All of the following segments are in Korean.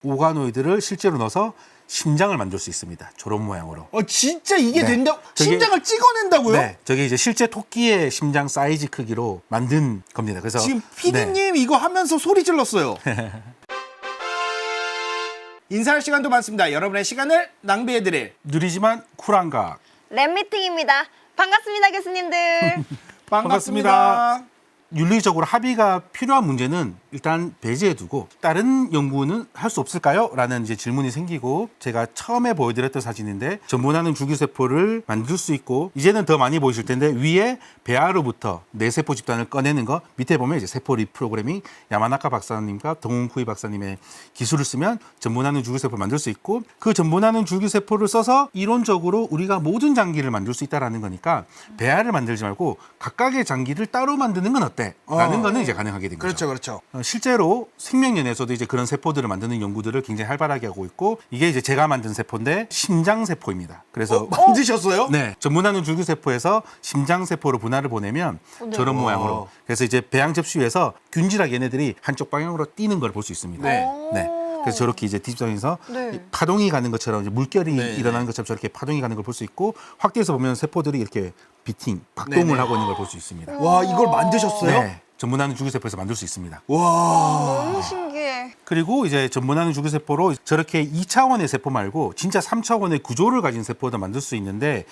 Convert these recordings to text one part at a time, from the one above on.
오가노이드를 실제로 넣어서 심장을 만들 수 있습니다. 저런 모양으로. 진짜 이게 네. 된다? 저게- 심장을 찍어낸다고요? 네, 저게 이제 실제 토끼의 심장 사이즈 크기로 만든 겁니다. 그래서 지금 PD님 네. 이거 하면서 소리 질렀어요. 인사할 시간도 많습니다. 여러분의 시간을 낭비해드릴 느리지만 쿨한 각. 랩미팅입니다. 반갑습니다, 교수님들. 반갑습니다. 윤리적으로 합의가 필요한 문제는 일단 배제해두고 다른 연구는 할 수 없을까요? 라는 이제 질문이 생기고 제가 처음에 보여드렸던 사진인데 전분하는 줄기세포를 만들 수 있고 이제는 더 많이 보이실 텐데 위에 배아로부터 뇌세포 집단을 꺼내는 거 밑에 보면 이제 세포 리프로그래밍 야마나카 박사님과 동훈쿠이 박사님의 기술을 쓰면 전분하는 줄기세포를 만들 수 있고 그 전분하는 줄기세포를 써서 이론적으로 우리가 모든 장기를 만들 수 있다라는 거니까 배아를 만들지 말고 각각의 장기를 따로 만드는 건 어때? 라는 거는 이제 가능하게 된 거죠. 그렇죠. 실제로 생명연에서도 이제 그런 세포들을 만드는 연구들을 굉장히 활발하게 하고 있고 이게 이제 제가 만든 세포인데 심장세포입니다. 그래서 만드셨어요? 네, 전분하는 줄기세포에서 심장세포로 분할을 보내면 저런 모양으로 그래서 이제 배양 접시위에서 균질하게 얘네들이 한쪽 방향으로 뛰는 걸 볼 수 있습니다. 네. 네. 그래서 저렇게 이제 뒤집장에서 네. 파동이 가는 것처럼 이제 물결이 네, 일어나는 것처럼 저렇게 파동이 가는 걸 볼 수 있고 확대해서 보면 세포들이 이렇게 비팅, 박동을 네, 네. 하고 있는 걸 볼 수 있습니다. 와, 이걸 만드셨어요? 네. 전분하는 줄기세포에서 만들 수 있습니다. 와. 너무 신기해. 그리고 이제 전분하는 줄기세포로 저렇게 2차원의 세포 말고 진짜 3차원의 구조를 가진 세포도 만들 수 있는데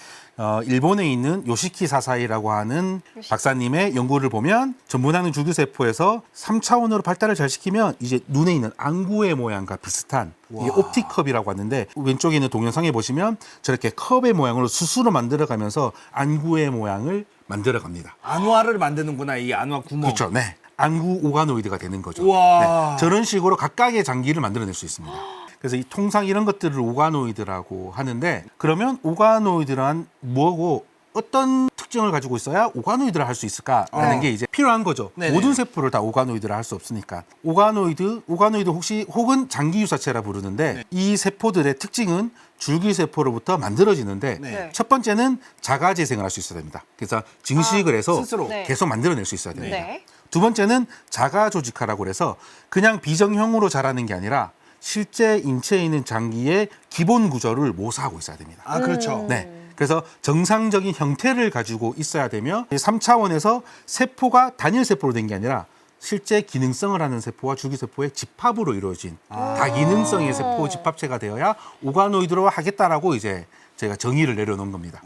일본에 있는 요시키 사사이라고 하는 박사님의 연구를 보면 전분하는 줄기세포에서 3차원으로 발달을 잘 시키면 이제 눈에 있는 안구의 모양과 비슷한 이게 옵틱 컵이라고 하는데 왼쪽에 있는 동영상에 보시면 저렇게 컵의 모양으로 스스로 만들어가면서 안구의 모양을 만들어갑니다. 안화를 만드는구나, 이 안화 구멍. 그렇죠. 네. 안구 오가노이드가 되는 거죠. 우와. 네. 저런 식으로 각각의 장기를 만들어낼 수 있습니다. 그래서 통상 이런 것들을 오가노이드라고 하는데 그러면 오가노이드란 뭐고 어떤 특징을 가지고 있어야 오가노이드를 할 수 있을까라는 게 이제 필요한 거죠. 네네. 모든 세포를 다 오가노이드를 할 수 없으니까. 오가노이드 혹은 장기유사체라 부르는데 네. 이 세포들의 특징은 줄기세포로부터 만들어지는데 네. 첫 번째는 자가 재생을 할 수 있어야 됩니다. 그래서 증식을 해서 스스로. 네. 계속 만들어낼 수 있어야 됩니다. 네. 두 번째는 자가 조직화라고 그래서 그냥 비정형으로 자라는 게 아니라 실제 인체에 있는 장기의 기본 구조를 모사하고 있어야 됩니다. 아, 그렇죠. 네. 그래서 정상적인 형태를 가지고 있어야 되며 3차원에서 세포가 단일 세포로 된 게 아니라 실제 기능성을 하는 세포와 줄기세포의 집합으로 이루어진 다기능성의 세포 집합체가 되어야 오가노이드로 하겠다라고 이제 제가 정의를 내려놓은 겁니다.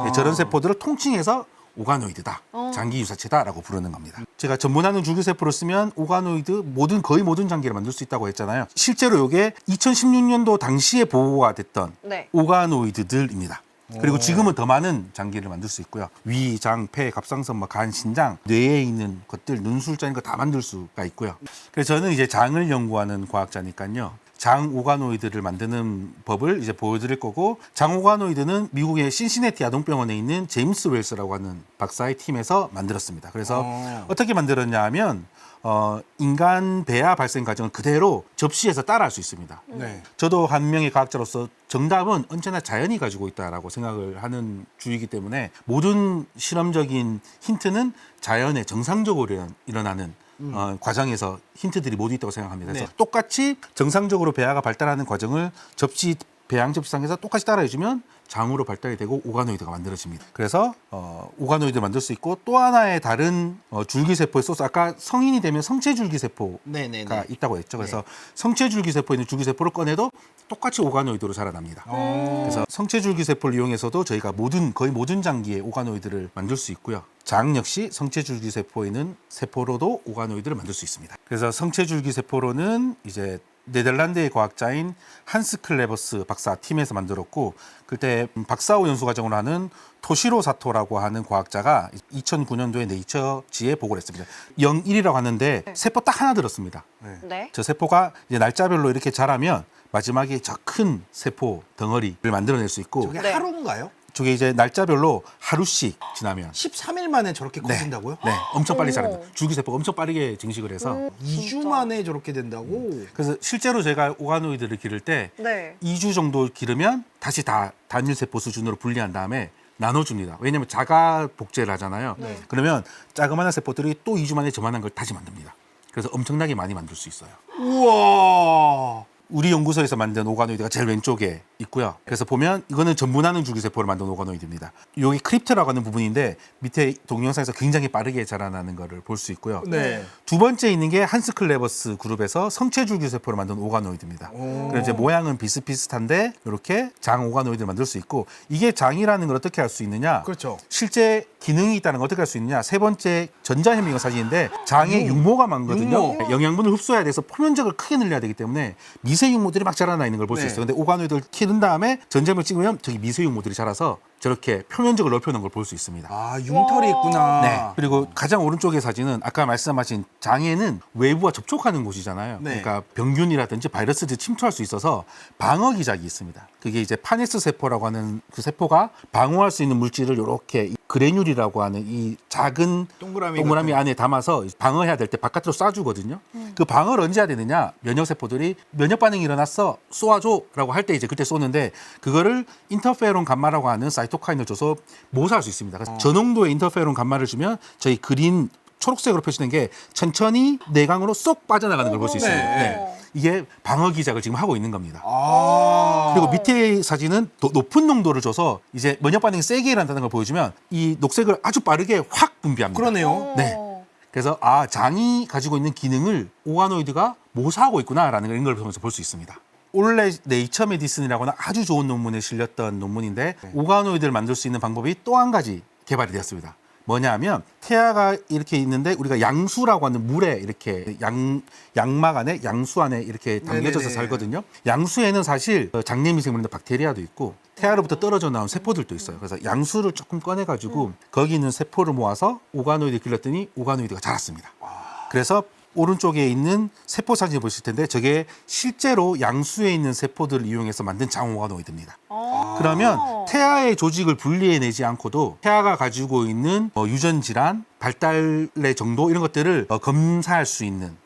네, 저런 세포들을 통칭해서 오가노이드다, 장기유사체다라고 부르는 겁니다. 제가 전분하는 줄기세포를 쓰면 오가노이드 거의 모든 장기를 만들 수 있다고 했잖아요. 실제로 이게 2016년도 당시에 보고가 됐던 네. 오가노이드들입니다. 그리고 지금은 더 많은 장기를 만들 수 있고요. 위, 장, 폐, 갑상선, 간, 신장, 뇌에 있는 것들, 눈술자 이런 거 다 만들 수가 있고요. 그래서 저는 이제 장을 연구하는 과학자니까요. 장 오가노이드를 만드는 법을 이제 보여드릴 거고 장 오가노이드는 미국의 신시내티 아동병원에 있는 제임스 웰스라고 하는 박사의 팀에서 만들었습니다. 그래서 어떻게 만들었냐 하면 인간 배아 발생 과정을 그대로 접시에서 따라할 수 있습니다. 네. 저도 한 명의 과학자로서 정답은 언제나 자연이 가지고 있다라고 생각을 하는 주의이기 때문에 모든 실험적인 힌트는 자연에 정상적으로 일어나는 과정에서 힌트들이 모두 있다고 생각합니다. 그래서 네. 똑같이 정상적으로 배아가 발달하는 과정을 배양 접시상에서 똑같이 따라해주면 장으로 발달이 되고 오가노이드가 만들어집니다. 그래서 오가노이드를 만들 수 있고 또 하나의 다른 줄기세포의 소스 아까 성인이 되면 성체줄기세포가 네네네. 있다고 했죠. 그래서 성체줄기세포에 있는 줄기세포를 꺼내도 똑같이 오가노이드로 자라납니다. 그래서 성체줄기세포를 이용해서도 저희가 거의 모든 장기에 오가노이드를 만들 수 있고요. 장 역시 성체줄기세포에 있는 세포로도 오가노이드를 만들 수 있습니다. 그래서 성체줄기세포로는 이제 네덜란드의 과학자인 한스 클레버스 박사 팀에서 만들었고 그때 박사후 연수 과정을 하는 토시로 사토라고 하는 과학자가 2009년도에 네이처지에 보고를 했습니다. 01이라고 하는데 세포 딱 하나 들었습니다. 네. 저 세포가 이제 날짜별로 이렇게 자라면 마지막에 저 큰 세포 덩어리를 만들어낼 수 있고 저게 네. 하루인가요? 저게 이제 날짜별로 하루씩 지나면 13일 만에 저렇게 커진다고요? 네, 엄청 빨리 자랍니다. 줄기세포가 엄청 빠르게 증식을 해서 2주 만에 저렇게 된다고? 그래서 실제로 제가 오가노이드를 기를 때 네. 2주 정도 기르면 다시 다 단일 세포 수준으로 분리한 다음에 나눠줍니다. 왜냐하면 자가 복제를 하잖아요. 그러면 자그마한 세포들이 또 2주 만에 저만한 걸 다시 만듭니다. 그래서 엄청나게 많이 만들 수 있어요. 우와. 우리 연구소에서 만든 오가노이드가 제일 왼쪽에 있고요. 그래서 보면 이거는 전분하는 줄기세포를 만든 오가노이드입니다. 여기 크립트라고 하는 부분인데 밑에 동영상에서 굉장히 빠르게 자라나는 거를 볼 수 있고요. 네. 두 번째 있는 게 한스클레버스 그룹에서 성체 줄기세포를 만든 오가노이드입니다. 그래서 이제 모양은 비슷비슷한데 이렇게 장 오가노이드를 만들 수 있고 이게 장이라는 걸 어떻게 알 수 있느냐? 그렇죠. 실제 기능이 있다는 걸 어떻게 알 수 있느냐? 세 번째 전자현미경 사진인데 장에 육모가 많거든요. 육모. 영양분을 흡수해야 돼서 표면적을 크게 늘려야 되기 때문에 미세육모들이 막 자라나 있는 걸 볼 수 네. 있어요. 근데 오가노이드를 키운 다음에 전자현미경을 찍으면 저기 미세육모들이 자라서 저렇게 표면적을 넓혀놓은 걸 볼 수 있습니다. 아, 융털이 있구나. 네. 그리고 가장 오른쪽의 사진은 아까 말씀하신 장에는 외부와 접촉하는 곳이잖아요. 네. 그러니까 병균이라든지 바이러스들이 침투할 수 있어서 방어 기작이 있습니다. 그게 이제 파네스 세포라고 하는 그 세포가 방어할 수 있는 물질을 이렇게 그레듈이라고 하는 이 작은 동그라미 안에 담아서 방어해야 될 때 바깥으로 쏴주거든요. 그 방어를 언제 해야 되느냐? 면역 세포들이 면역 반응이 일어났어, 쏘아줘라고 할 때 이제 그때 쏘는데 그거를 인터페론 감마라고 하는 사이토카인을 줘서 모사할 수 있습니다. 그래서 저농도의 인터페론 감마를 주면 저희 그린 초록색으로 표시된 게 천천히 내강으로 쏙 빠져나가는 걸 볼 수 있어요. 네. 네. 이게 방어 기작을 지금 하고 있는 겁니다. 아. 그리고 밑에 사진은 높은 농도를 줘서 이제 면역 반응이 세게 일어난다는 걸 보여주면 이 녹색을 아주 빠르게 확 분비합니다. 그러네요. 네. 그래서 장이 가지고 있는 기능을 오가노이드가 모사하고 있구나라는 걸 이걸 보면서 볼 수 있습니다. 올해 네이처 메디슨이라고 하는 아주 좋은 논문에 실렸던 논문인데 오가노이드를 만들 수 있는 방법이 또 한 가지 개발이 되었습니다. 뭐냐 하면 태아가 이렇게 있는데 우리가 양수라고 하는 물에 이렇게 양막 안에 양수 안에 이렇게 담겨져서 네네네. 살거든요. 양수에는 사실 장내미생물인데 박테리아도 있고 태아로부터 떨어져 나온 세포들도 있어요. 그래서 양수를 조금 꺼내가지고 거기 있는 세포를 모아서 오가노이드 길렀더니 오가노이드가 자랐습니다. 그래서 오른쪽에 있는 세포 사진을 보실 텐데 저게 실제로 양수에 있는 세포들을 이용해서 만든 장오가노이드입니다. 그러면 태아의 조직을 분리해내지 않고도 태아가 가지고 있는 유전 질환, 발달의 정도 이런 것들을 검사할 수 있는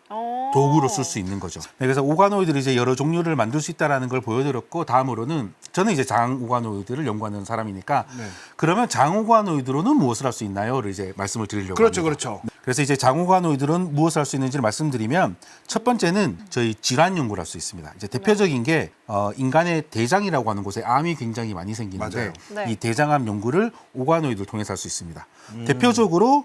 도구로 쓸 수 있는 거죠. 네, 그래서 오가노이드를 이제 여러 종류를 만들 수 있다라는 걸 보여드렸고 다음으로는 저는 이제 장 오가노이드를 연구하는 사람이니까 네. 그러면 장 오가노이드로는 무엇을 할 수 있나요?를 이제 말씀을 드리려고 그렇죠, 합니다. 그렇죠. 그래서 이제 장 오가노이드는 무엇을 할 수 있는지를 말씀드리면 첫 번째는 저희 질환 연구를 할 수 있습니다. 이제 대표적인 게 인간의 대장이라고 하는 곳에 암이 굉장히 많이 생기는데 맞아요. 네. 이 대장암 연구를 오가노이드를 통해서 할 수 있습니다. 대표적으로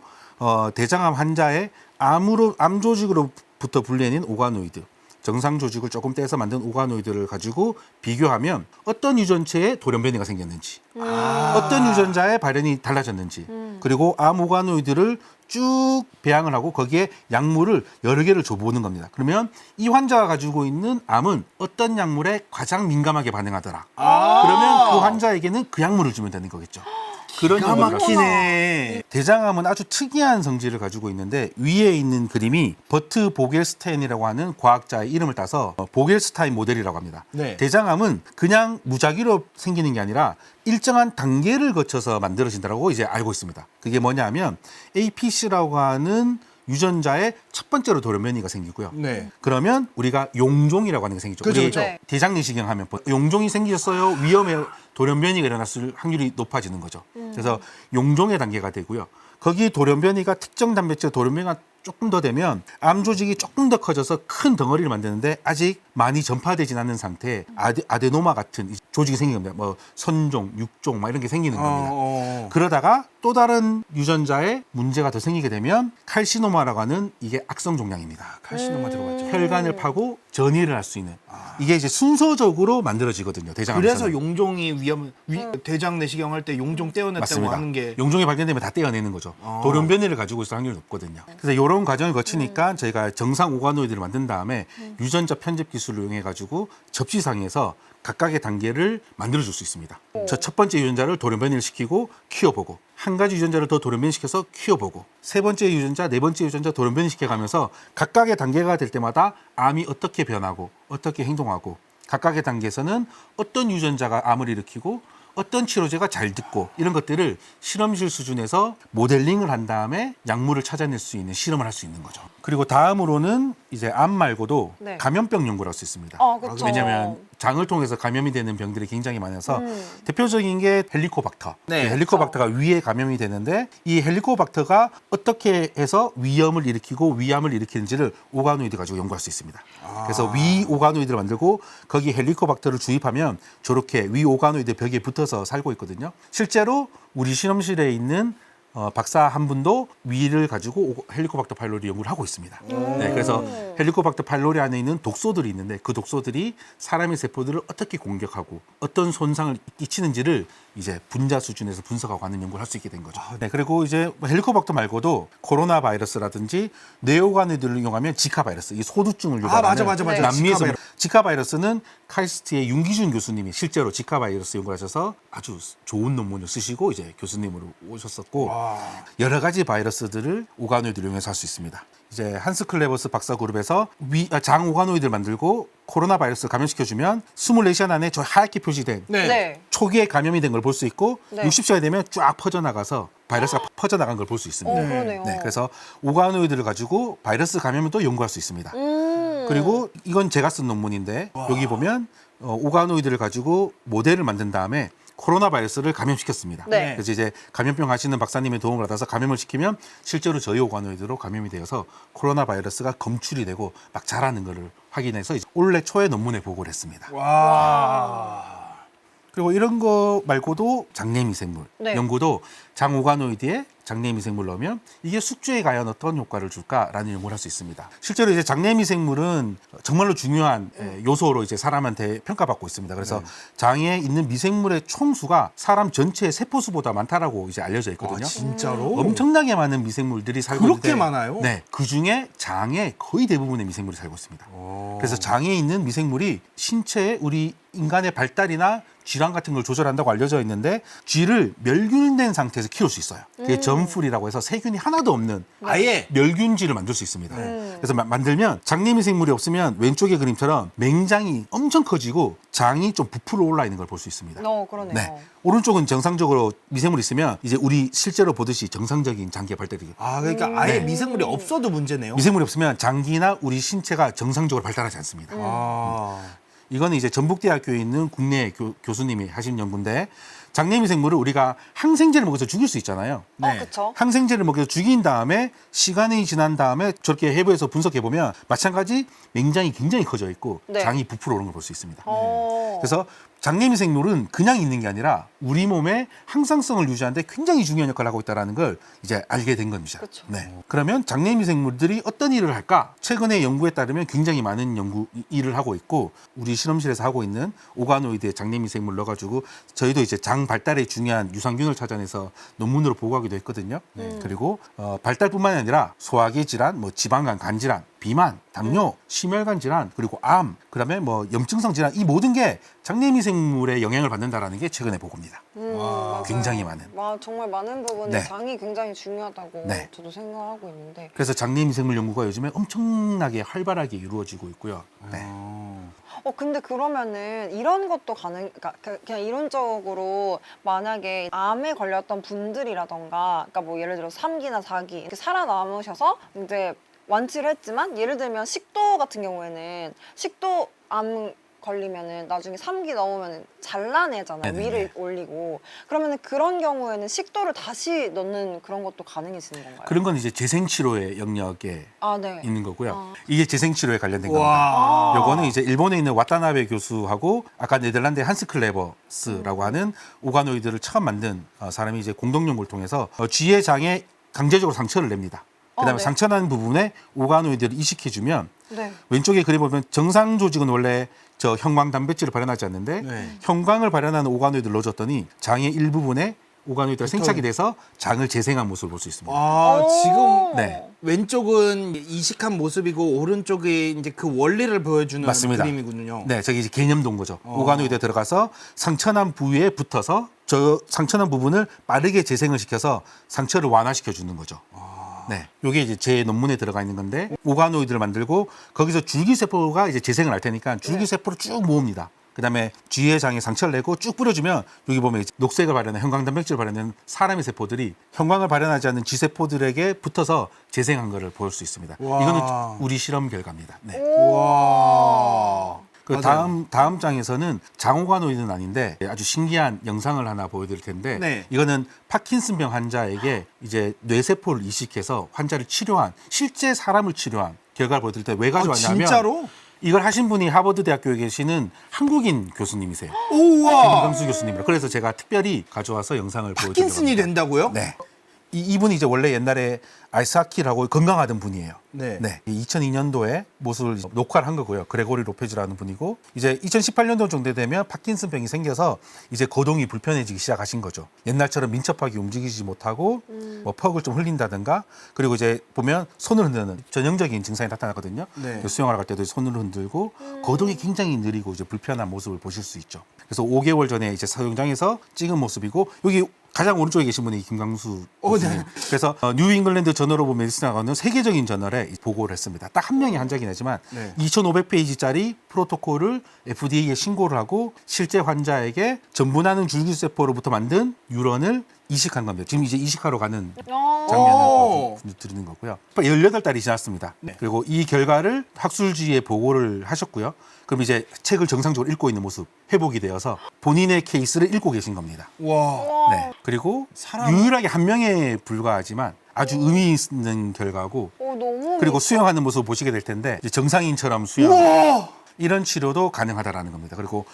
대장암 환자의 암 조직으로부터 분리해낸 오가노이드, 정상 조직을 조금 떼서 만든 오가노이드를 가지고 비교하면 어떤 유전체에 돌연변이가 생겼는지, 어떤 유전자의 발현이 달라졌는지, 그리고 암 오가노이드를 쭉 배양을 하고 거기에 약물을 여러 개를 줘보는 겁니다. 그러면 이 환자가 가지고 있는 암은 어떤 약물에 가장 민감하게 반응하더라. 그러면 그 환자에게는 그 약물을 주면 되는 거겠죠. 그런 기가 연구를 할수 있어요. 막히네. 대장암은 아주 특이한 성질을 가지고 있는데 위에 있는 그림이 버트 보겔스타인이라고 하는 과학자의 이름을 따서 보겔스타인 모델이라고 합니다. 네. 대장암은 그냥 무작위로 생기는 게 아니라 일정한 단계를 거쳐서 만들어진다고 이제 알고 있습니다. 그게 뭐냐면 APC라고 하는 유전자의 첫 번째로 돌연변이가 생기고요. 네. 그러면 우리가 용종이라고 하는 게 생기죠. 그렇죠, 우리 그렇죠. 네. 대장 내시경 하면 용종이 생기셨어요. 위험에 돌연변이가 일어났을 확률이 높아지는 거죠. 그래서 용종의 단계가 되고요. 거기 돌연변이가 특정 단백질 돌연변이가 조금 더 되면 암 조직이 조금 더 커져서 큰 덩어리를 만드는데 아직 많이 전파되진 않는 상태에 아데노마 같은 조직이 생기는 겁니다. 뭐 선종, 육종 막 이런 게 생기는 겁니다. 그러다가 또 다른 유전자에 문제가 더 생기게 되면 칼시노마라고 하는 이게 악성 종양입니다. 칼시노마 들어갔죠. 혈관을 파고 전이를 할 수 있는 이게 이제 순서적으로 만들어지거든요. 대장암에서는. 그래서 용종이 대장 내시경 할 때 용종 떼어냈다고 맞습니다. 하는 게 용종이 발견되면 다 떼어내는 거죠. 돌연변이를 가지고 있을 확률이 높거든요. 그래서 이런 과정을 거치니까 저희가 정상 오가노이드를 만든 다음에 유전자 편집 기술을 이용해 가지고 접시상에서 각각의 단계를 만들어줄 수 있습니다. 저 첫 번째 유전자를 돌연변이를 시키고 키워보고 한 가지 유전자를 더 돌연변이시켜서 키워보고 세 번째 유전자, 네 번째 유전자 돌연변이시켜가면서 각각의 단계가 될 때마다 암이 어떻게 변하고 어떻게 행동하고 각각의 단계에서는 어떤 유전자가 암을 일으키고 어떤 치료제가 잘 듣고 이런 것들을 실험실 수준에서 모델링을 한 다음에 약물을 찾아낼 수 있는 실험을 할 수 있는 거죠. 그리고 다음으로는 이제 암 말고도 네. 감염병 연구를 할 수 있습니다. 그쵸. 왜냐하면 장을 통해서 감염이 되는 병들이 굉장히 많아서 대표적인 게 헬리코박터. 네. 그 헬리코박터가 위에 감염이 되는데 이 헬리코박터가 어떻게 해서 위염을 일으키고 위암을 일으키는지를 오가노이드 가지고 연구할 수 있습니다. 그래서 위 오가노이드를 만들고 거기 헬리코박터를 주입하면 저렇게 위 오가노이드 벽에 붙어서 살고 있거든요. 실제로 우리 실험실에 있는 박사 한 분도 위를 가지고 헬리코박터 파일로리 연구를 하고 있습니다. 네, 그래서 헬리코박터 파일로리 안에 있는 독소들이 있는데 그 독소들이 사람의 세포들을 어떻게 공격하고 어떤 손상을 끼치는지를 이제 분자 수준에서 분석하고 하는 연구를 할 수 있게 된 거죠. 네, 그리고 이제 헬리코박터 말고도 코로나 바이러스라든지 뇌오가노이드를 이용하면 지카 바이러스, 이 소두증을 유발하는 맞아. 남미에서 지카 지카 바이러스는 카이스트의 윤기준 교수님이 실제로 지카 바이러스 연구를 하셔서 아주 좋은 논문을 쓰시고 이제 교수님으로 오셨었고 여러 가지 바이러스들을 오가노이드를 이용해서 할 수 있습니다. 이제 한스 클레버스 박사 그룹에서 장 오가노이드를 만들고 코로나 바이러스를 감염시켜주면 24시간 안에 저 하얗게 표시된 네. 초기에 감염이 된 걸 볼 수 있고 네. 60시간이 되면 쫙 퍼져나가서 바이러스가 퍼져나간 걸 볼 수 있습니다. 그러네요. 네, 그래서 오가노이드를 가지고 바이러스 감염을 또 연구할 수 있습니다. 그리고 이건 제가 쓴 논문인데 여기 보면 오가노이드를 가지고 모델을 만든 다음에 코로나 바이러스를 감염시켰습니다. 네. 그래서 이제 감염병 하시는 박사님의 도움을 받아서 감염을 시키면 실제로 저희 오가노이드로 감염이 되어서 코로나 바이러스가 검출이 되고 막 자라는 것을 확인해서 이제 올해 초에 논문에 보고를 했습니다. 그리고 이런 거 말고도 장내미생물 네. 연구도 장 오가노이드에 장내미생물 넣으면 이게 숙주에 과연 어떤 효과를 줄까라는 연구를 할 수 있습니다. 실제로 이제 장내미생물은 정말로 중요한 요소로 이제 사람한테 평가받고 있습니다. 그래서 장에 있는 미생물의 총수가 사람 전체의 세포수보다 많다라고 이제 알려져 있거든요. 진짜로? 엄청나게 많은 미생물들이 살고 그렇게 있는데 많아요? 네, 그 중에 장에 거의 대부분의 미생물이 살고 있습니다. 그래서 장에 있는 미생물이 신체에 우리 인간의 발달이나 질환 같은 걸 조절한다고 알려져 있는데 쥐를 멸균된 상태에서 키울 수 있어요. 그게 점풀이라고 해서 세균이 하나도 없는 아예 멸균쥐를 만들 수 있습니다. 그래서 만들면 장내미생물이 없으면 왼쪽의 그림처럼 맹장이 엄청 커지고 장이 좀 부풀어 올라 있는 걸 볼 수 있습니다. 그러네요. 네. 오른쪽은 정상적으로 미생물이 있으면 이제 우리 실제로 보듯이 정상적인 장기의 발달이 그러니까 아예 미생물이 없어도 문제네요. 미생물이 없으면 장기나 우리 신체가 정상적으로 발달하지 않습니다. 이거는 이제 전북대학교에 있는 국내 교수님이 하신 연구인데 장내미생물을 우리가 항생제를 먹여서 죽일 수 있잖아요. 그렇죠. 항생제를 먹여서 죽인 다음에 시간이 지난 다음에 저렇게 해부해서 분석해 보면 마찬가지 맹장이 굉장히 커져 있고 네. 장이 부풀어 오는 걸 볼 수 있습니다. 어. 그래서 장내미생물은 그냥 있는 게 아니라 우리 몸의 항상성을 유지하는데 굉장히 중요한 역할을 하고 있다는 걸 이제 알게 된 겁니다. 그쵸. 네. 그러면 장내미생물들이 어떤 일을 할까? 최근의 연구에 따르면 굉장히 많은 연구 일을 하고 있고 우리 실험실에서 하고 있는 오가노이드의 장내미생물 넣어가지고 저희도 이제 장 발달에 중요한 유산균을 찾아내서 논문으로 보고하기도 했거든요. 그리고 발달뿐만 아니라 소화기 질환, 뭐 지방간, 간질환, 비만, 당뇨, 심혈관 질환, 그리고 암, 그다음에 뭐 염증성 질환 이 모든 게 장내미생물의 영향을 받는다라는 게 최근의 보고입니다. 맞아요. 굉장히 많은. 정말 많은 부분이 네. 장이 굉장히 중요하다고 네. 저도 생각하고 있는데. 그래서 장내미생물 연구가 요즘에 엄청나게 활발하게 이루어지고 있고요. 네. 근데 그러면은 이런 것도 그러니까 그냥 이론적으로 만약에 암에 걸렸던 분들이라던가, 그러니까 뭐 예를 들어 3기나 4기 이렇게 살아남으셔서 이제 완치를 했지만 예를 들면 식도 같은 경우에는 식도 암 걸리면은 나중에 3기 넘으면 잘라내잖아요. 네네네. 위를 올리고. 그러면은 그런 경우에는 식도를 다시 넣는 그런 것도 가능해지는 건가요? 그런 건 이제 재생치료의 영역에 네. 있는 거고요. 이게 재생치료에 관련된 겁니다. 와. 요거는 이제 일본에 있는 와타나베 교수하고 아까 네덜란드의 한스 클레버스라고 하는 오가노이드를 처음 만든 사람이 이제 공동 연구를 통해서 쥐의 장에 강제적으로 상처를 냅니다. 그다음에 네. 상처난 부분에 오가노이드를 이식해주면 네. 왼쪽에 그림 보면 정상 조직은 원래 저 형광 단백질을 발현하지 않는데 네. 형광을 발현하는 오가노이드를 넣어줬더니 장의 일부분에 오가노이드가 생착이 돼서 장을 재생한 모습을 볼 수 있습니다. 지금 네. 왼쪽은 이식한 모습이고 오른쪽이 이제 그 원리를 보여주는 맞습니다. 그림이군요. 네, 저기 이제 개념도인 거죠. 오가노이드에 들어가서 상처난 부위에 붙어서 저 상처난 부분을 빠르게 재생을 시켜서 상처를 완화시켜 주는 거죠. 네, 요게 이제 제 논문에 들어가 있는 건데 오가노이드를 만들고 거기서 줄기세포가 이제 재생을 할 테니까 줄기세포를 쭉 모읍니다. 그다음에 쥐의 장에 상처를 내고 쭉 뿌려주면 여기 보면 이제 녹색을 발현한 형광단백질을 발현하는 사람의 세포들이 형광을 발현하지 않는 쥐세포들에게 붙어서 재생한 것을 볼 수 있습니다. 와. 이거는 우리 실험 결과입니다. 네. 와. 그 맞아요. 다음 장에서는 장오가노이드는 아닌데 아주 신기한 영상을 하나 보여드릴 텐데 네. 이거는 파킨슨병 환자에게 이제 뇌세포를 이식해서 환자를 치료한 실제 사람을 치료한 결과를 보여드릴 때 왜 가져왔냐면 진짜로? 이걸 하신 분이 하버드 대학교에 계시는 한국인 교수님이세요. 우와. 김광수 교수님이라. 그래서 제가 특별히 가져와서 영상을 보여드리려고 파킨슨이 합니다. 된다고요? 네. 이분이 이제 원래 옛날에 아이스하키라고 건강하던 분이에요. 네. 2002년도에 모습을 녹화를 한 거고요. 그레고리 로페즈라는 분이고 이제 2018년도 정도 되면 파킨슨병이 생겨서 이제 거동이 불편해지기 시작하신 거죠. 옛날처럼 민첩하게 움직이지 못하고 뭐 퍽을 좀 흘린다든가 그리고 이제 보면 손을 흔드는 전형적인 증상이 나타나거든요. 네. 수영하러 갈 때도 손을 흔들고 거동이 굉장히 느리고 이제 불편한 모습을 보실 수 있죠. 그래서 5개월 전에 이제 사용장에서 찍은 모습이고 여기 가장 오른쪽에 계신 분이 김광수 교수님. 네. 그래서 뉴 잉글랜드 저널 오브 메디슨이라는 세계적인 저널에 보고를 했습니다. 딱 한 명이 한 적이 나지만 네. 2,500페이지짜리 프로토콜을 FDA에 신고를 하고 실제 환자에게 전분하는 줄기세포로부터 만든 유런을 이식한 겁니다. 지금 이제 이식하러 가는 장면을 보여드리는 거고요. 18달이 지났습니다. 네. 그리고 이 결과를 학술지에 보고를 하셨고요. 그럼 이제 책을 정상적으로 읽고 있는 모습 회복이 되어서 본인의 케이스를 읽고 계신 겁니다. 와. 네. 그리고 사람- 유일하게 한 명에 불과하지만 아주 의미 있는 결과고 너무 그리고 수영하는 모습을 보시게 될 텐데 이제 정상인처럼 수영 우와. 이런 치료도 가능하다라는 겁니다. 그리고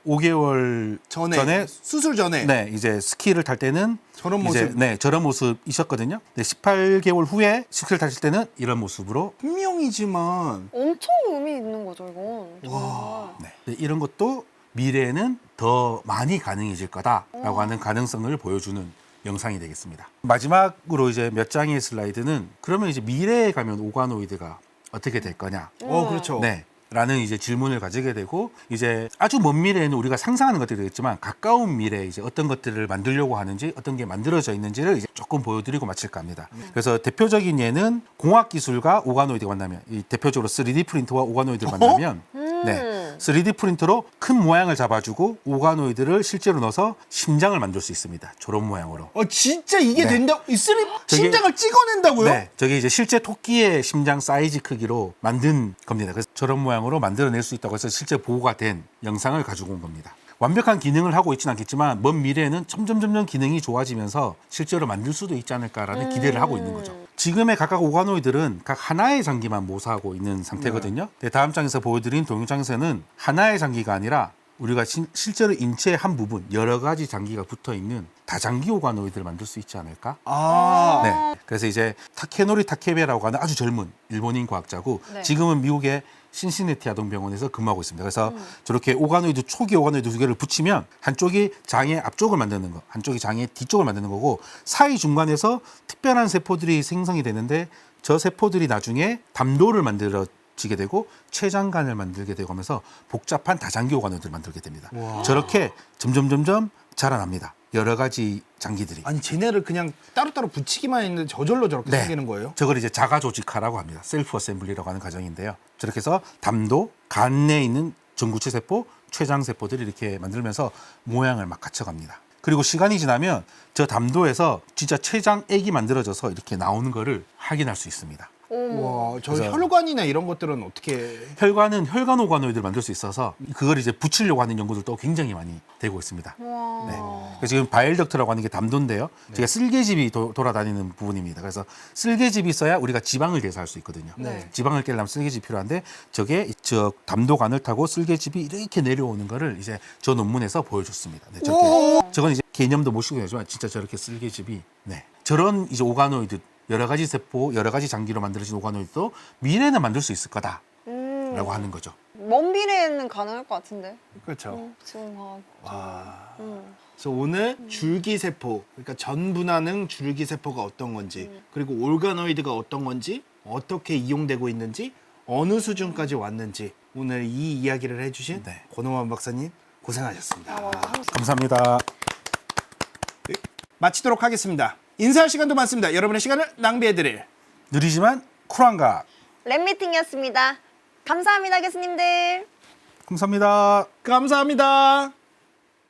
5개월 전에 수술 전에 네, 이제 스키를 탈 때는 저런 이제, 모습. 네, 저런 모습이셨거든요. 네, 18개월 후에 스키를 타실 때는 이런 모습으로 분명이지만 엄청 의미 있는 거죠, 이건. 정말. 네, 이런 것도 미래에는 더 많이 가능해질 거다라고 하는 가능성을 보여주는 영상이 되겠습니다. 마지막으로 이제 몇 장의 슬라이드는 그러면 이제 미래에 가면 오가노이드가 어떻게 될 거냐? 그렇죠. 네. 라는 이제 질문을 가지게 되고 이제 아주 먼 미래에는 우리가 상상하는 것들이 되겠지만 가까운 미래에 이제 어떤 것들을 만들려고 하는지 어떤 게 만들어져 있는지를 이제 조금 보여드리고 마칠까 합니다. 그래서 대표적인 예는 공학 기술과 오가노이드가 만나면 이 대표적으로 3D 프린터와 오가노이드를 만나면 네, 3D 프린터로 큰 모양을 잡아주고 오가노이드를 실제로 넣어서 심장을 만들 수 있습니다. 저런 모양으로. 진짜 이게 네. 된다? 저게- 심장을 찍어낸다고요? 네, 저게 이제 실제 토끼의 심장 사이즈 크기로 만든 겁니다. 그래서 저런 모양으로 만들어낼 수 있다고 해서 실제 보고가 된 영상을 가지고 온 겁니다. 완벽한 기능을 하고 있지는 않겠지만 먼 미래에는 점점 기능이 좋아지면서 실제로 만들 수도 있지 않을까라는 기대를 하고 있는 거죠. 지금의 각각 오가노이들은 각 하나의 장기만 모사하고 있는 상태거든요. 네, 다음 장에서 보여드린 동영상에서는 하나의 장기가 아니라 우리가 실제로 인체의 한 부분 여러 가지 장기가 붙어 있는 다장기 오가노이드를 만들 수 있지 않을까? 네. 그래서 이제 타케노리 타케베라고 하는 아주 젊은 일본인 과학자고 네. 지금은 미국의 신시내티 아동병원에서 근무하고 있습니다. 그래서 저렇게 오가노이드 초기 오가노이드 두 개를 붙이면 한쪽이 장의 앞쪽을 만드는 거, 한쪽이 장의 뒤쪽을 만드는 거고 사이 중간에서 특별한 세포들이 생성이 되는데 저 세포들이 나중에 담도를 만들어지게 되고 췌장관을 만들게 되고 하면서 복잡한 다장기 오가노이드를 만들게 됩니다. 저렇게 점점 자라납니다. 여러 가지 장기들이. 아니 쟤네를 그냥 따로따로 붙이기만 했는데 저절로 저렇게 네. 생기는 거예요? 저걸 이제 자가 조직화라고 합니다. 셀프 어셈블리라고 하는 과정인데요. 저렇게 해서 담도, 간 내에 있는 전구체 세포, 췌장 세포들이 이렇게 만들면서 모양을 막 갖춰갑니다. 그리고 시간이 지나면 저 담도에서 진짜 췌장액이 만들어져서 이렇게 나오는 거를 확인할 수 있습니다. 와, 저 그래서- 혈관이나 이런 것들은 어떻게? 혈관은 혈관 오가노이드를 만들 수 있어서 그걸 이제 붙이려고 하는 연구들도 굉장히 많이 되고 있습니다. 와. 네. 그래서 지금 바일덕트라고 하는 게 담도인데요. 제가 쓸개즙이 돌아다니는 부분입니다. 그래서 쓸개즙이 있어야 우리가 지방을 대사할 수 있거든요. 네. 지방을 깰려면 쓸개즙이 필요한데 저게 저 담도관을 타고 쓸개즙이 이렇게 내려오는 거를 이제 저 논문에서 보여줬습니다. 네, 저렇게. 저건 이제 개념도 못 쓰고 되지만 진짜 저렇게 쓸개즙이 네. 저런 이제 오가노이드 여러 가지 세포, 여러 가지 장기로 만들어진 오가노이드도 미래에는 만들 수 있을 거다라고 하는 거죠. 먼 미래에는 가능할 것 같은데. 그렇죠. 지금 와. 음. 그래서 오늘 줄기세포, 그러니까 전분화능 줄기세포가 어떤 건지, 그리고 올가노이드가 어떤 건지, 어떻게 이용되고 있는지, 어느 수준까지 왔는지 오늘 이 이야기를 해주신 네. 권호만 박사님 고생하셨습니다. 감사합니다. 마치도록 하겠습니다. 인사할 시간도 많습니다. 여러분의 시간을 낭비해드릴 느리지만 쿨한 과학. 랩미팅이었습니다. 감사합니다, 교수님들. 감사합니다. 감사합니다.